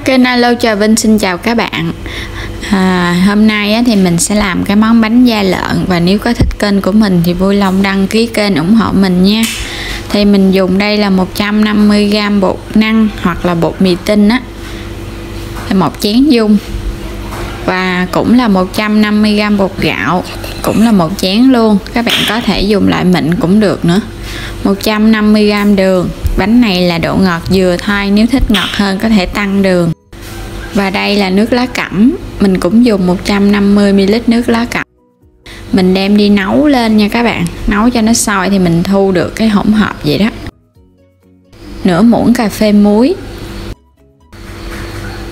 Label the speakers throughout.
Speaker 1: Kênh Alo Trà Vinh xin chào các bạn. Hôm nay thì mình sẽ làm cái món bánh da lợn, và nếu có thích kênh của mình thì vui lòng đăng ký kênh ủng hộ mình nha. Thì mình dùng đây là 150g bột năng hoặc là bột mì tinh á, một chén dung, và cũng là 150g bột gạo, cũng là một chén luôn. Các bạn có thể dùng loại mịn cũng được nữa. 150g đường. Bánh này là độ ngọt vừa thôi, nếu thích ngọt hơn có thể tăng đường. Và đây là nước lá cẩm, mình cũng dùng 150ml nước lá cẩm. Mình đem đi nấu lên nha các bạn, nấu cho nó sôi thì mình thu được cái hỗn hợp vậy đó. Nửa muỗng cà phê muối,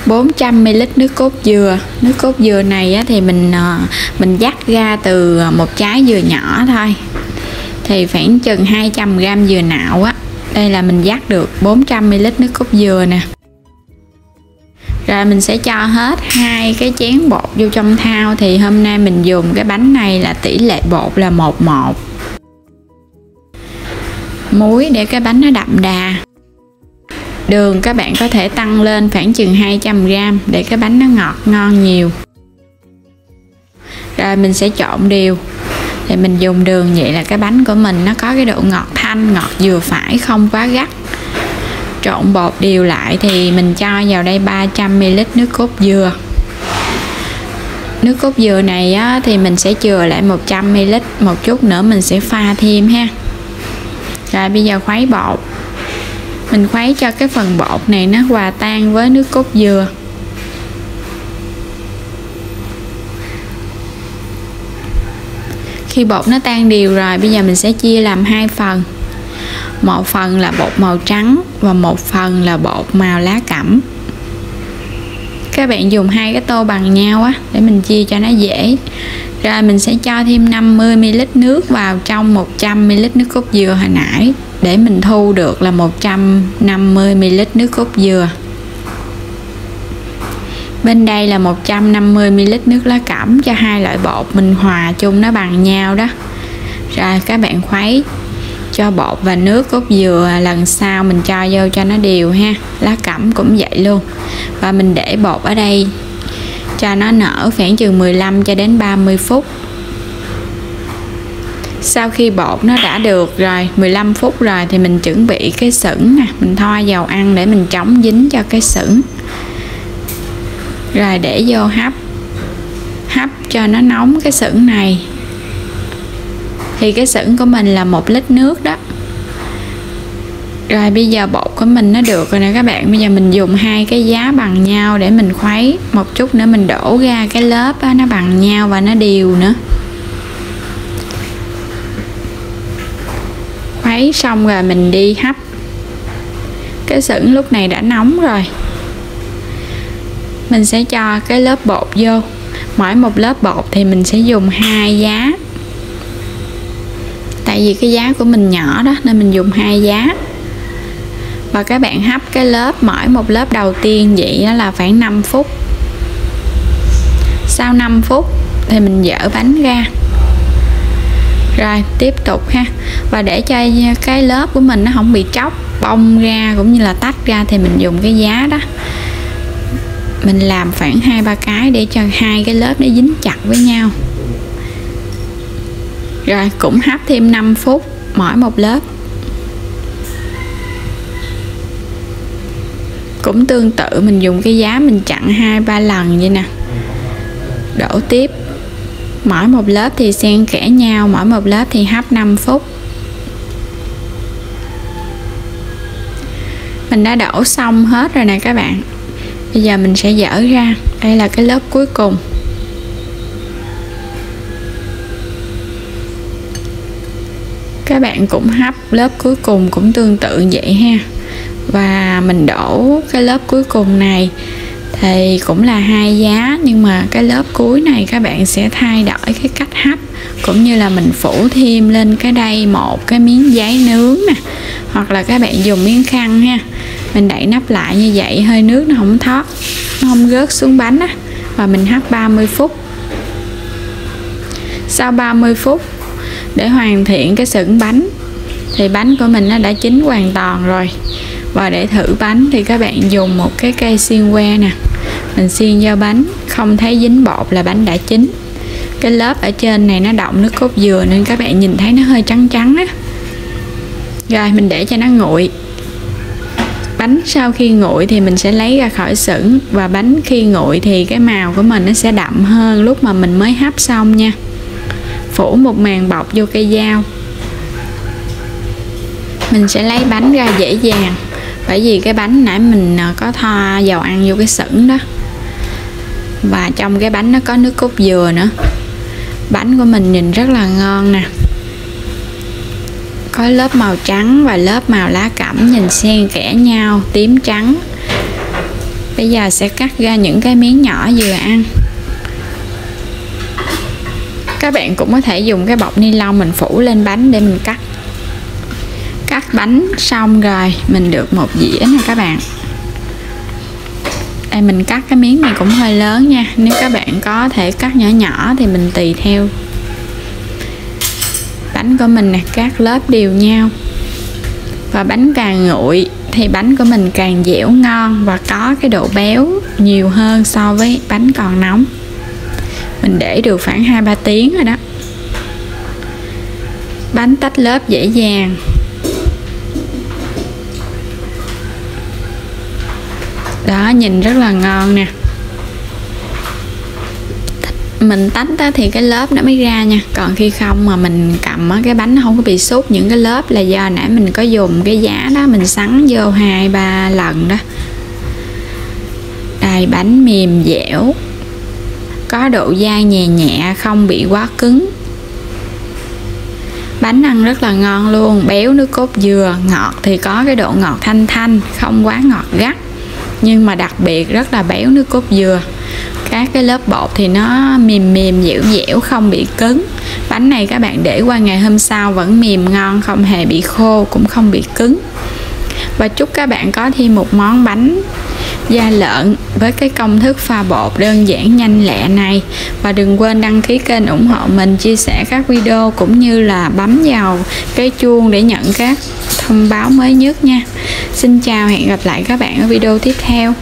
Speaker 1: 400ml nước cốt dừa. Nước cốt dừa này thì mình dắt ra từ một trái dừa nhỏ thôi, thì khoảng chừng 200g dừa nạo á. Đây là mình dắt được 400ml nước cốt dừa nè. Rồi mình sẽ cho hết 2 cái chén bột vô trong thao. Thì hôm nay mình dùng cái bánh này là tỷ lệ bột là 1:1. Muối để cái bánh nó đậm đà. Đường các bạn có thể tăng lên khoảng chừng 200g để cái bánh nó ngọt ngon nhiều. Rồi mình sẽ trộn đều. Thì mình dùng đường vậy là cái bánh của mình nó có cái độ ngọt thanh, ngọt vừa phải, không quá gắt. Trộn bột đều lại thì mình cho vào đây 300ml nước cốt dừa. Nước cốt dừa này á, thì mình sẽ chừa lại 100ml, một chút nữa mình sẽ pha thêm ha. Rồi bây giờ khuấy bột. Mình khuấy cho cái phần bột này nó hòa tan với nước cốt dừa. Khi bột nó tan đều rồi, bây giờ mình sẽ chia làm 2 phần. Một phần là bột màu trắng và một phần là bột màu lá cẩm. Các bạn dùng 2 cái tô bằng nhau á để mình chia cho nó dễ. Rồi mình sẽ cho thêm 50ml nước vào trong 100ml nước cốt dừa hồi nãy, để mình thu được là 150ml nước cốt dừa. Bên đây là 150ml nước lá cẩm, cho hai loại bột mình hòa chung nó bằng nhau đó. Rồi các bạn khuấy cho bột và nước cốt dừa, lần sau mình cho vô cho nó đều ha. Lá cẩm cũng vậy luôn. Và mình để bột ở đây cho nó nở khoảng chừng 15 cho đến 30 phút. Sau khi bột nó đã được rồi 15 phút rồi thì mình chuẩn bị cái sửng nè, mình thoa dầu ăn để mình chống dính cho cái sửng. Rồi để vô hấp cho nó nóng cái sửng này. Thì cái sửng của mình là 1 lít nước đó. Rồi bây giờ bột của mình nó được rồi nè các bạn. Bây giờ mình dùng 2 cái giá bằng nhau để mình khuấy. Một chút nữa mình đổ ra cái lớp đó, nó bằng nhau và nó đều nữa. Khuấy xong rồi mình đi hấp. Cái sửng lúc này đã nóng rồi. Mình sẽ cho cái lớp bột vô. Mỗi một lớp bột thì mình sẽ dùng 2 giá. Tại vì cái giá của mình nhỏ đó nên mình dùng 2 giá. Và các bạn hấp cái lớp, mỗi một lớp đầu tiên vậy đó là khoảng 5 phút. Sau 5 phút thì mình dỡ bánh ra. Rồi tiếp tục ha. Và để cho cái lớp của mình nó không bị tróc, bong ra cũng như là tách ra thì mình dùng cái giá đó. Mình làm khoảng 2-3 cái để cho 2 cái lớp nó dính chặt với nhau. Rồi cũng hấp thêm 5 phút mỗi một lớp. Cũng tương tự mình dùng cái giá mình chặn 2-3 lần vậy nè. Đổ tiếp. Mỗi một lớp thì xen kẽ nhau, mỗi một lớp thì hấp 5 phút. Mình đã đổ xong hết rồi nè các bạn. Bây giờ mình sẽ dỡ ra. Đây là cái lớp cuối cùng. Các bạn cũng hấp lớp cuối cùng cũng tương tự vậy ha. Và mình đổ cái lớp cuối cùng này thì cũng là 2 giá, nhưng mà cái lớp cuối này các bạn sẽ thay đổi cái cách hấp, cũng như là mình phủ thêm lên cái đây một cái miếng giấy nướng nè, hoặc là các bạn dùng miếng khăn ha. Mình đậy nắp lại như vậy, hơi nước nó không thoát, nó không rớt xuống bánh á. Và mình hấp 30 phút. Sau 30 phút để hoàn thiện cái sửng bánh thì bánh của mình nó đã chín hoàn toàn rồi. Và để thử bánh thì các bạn dùng một cái cây xiên que nè, mình xiên vào bánh, không thấy dính bột là bánh đã chín. Cái lớp ở trên này nó đọng nước cốt dừa nên các bạn nhìn thấy nó hơi trắng trắng á. Rồi mình để cho nó nguội. Bánh sau khi nguội thì mình sẽ lấy ra khỏi xửng, và bánh khi nguội thì cái màu của mình nó sẽ đậm hơn lúc mà mình mới hấp xong nha. Phủ một màng bọc vô cây dao. Mình sẽ lấy bánh ra dễ dàng, bởi vì cái bánh nãy mình có thoa dầu ăn vô cái xửng đó, và trong cái bánh nó có nước cốt dừa nữa. Bánh của mình nhìn rất là ngon nè, có lớp màu trắng và lớp màu lá cẩm nhìn xen kẽ nhau, tím trắng. Bây giờ sẽ cắt ra những cái miếng nhỏ vừa ăn. Các bạn cũng có thể dùng cái bọc ni lông mình phủ lên bánh để mình cắt. Cắt bánh xong rồi mình được một dĩa nè các bạn. Đây mình cắt cái miếng này cũng hơi lớn nha, nếu các bạn có thể cắt nhỏ nhỏ thì mình tùy theo. Bánh của mình nè, các lớp đều nhau. Và bánh càng nguội thì bánh của mình càng dẻo ngon và có cái độ béo nhiều hơn so với bánh còn nóng. Mình để được khoảng 2-3 tiếng rồi đó. Bánh tách lớp dễ dàng. Đó, nhìn rất là ngon nè. Mình tách đó thì cái lớp nó mới ra nha, còn khi không mà mình cầm cái bánh nó không có bị sút những cái lớp, là do nãy mình có dùng cái giá đó mình sắn vô 2-3 lần đó. Đây, bánh mềm dẻo, có độ dai nhẹ nhẹ, không bị quá cứng. Bánh ăn rất là ngon luôn, béo nước cốt dừa, ngọt thì có cái độ ngọt thanh thanh, không quá ngọt gắt, nhưng mà đặc biệt rất là béo nước cốt dừa. Các cái lớp bột thì nó mềm mềm dẻo dẻo, không bị cứng. Bánh này các bạn để qua ngày hôm sau vẫn mềm ngon, không hề bị khô, cũng không bị cứng. Và chúc các bạn có thêm một món bánh da lợn với cái công thức pha bột đơn giản nhanh lẹ này. Và đừng quên đăng ký kênh ủng hộ mình, chia sẻ các video cũng như là bấm vào cái chuông để nhận các thông báo mới nhất nha. Xin chào, hẹn gặp lại các bạn ở video tiếp theo.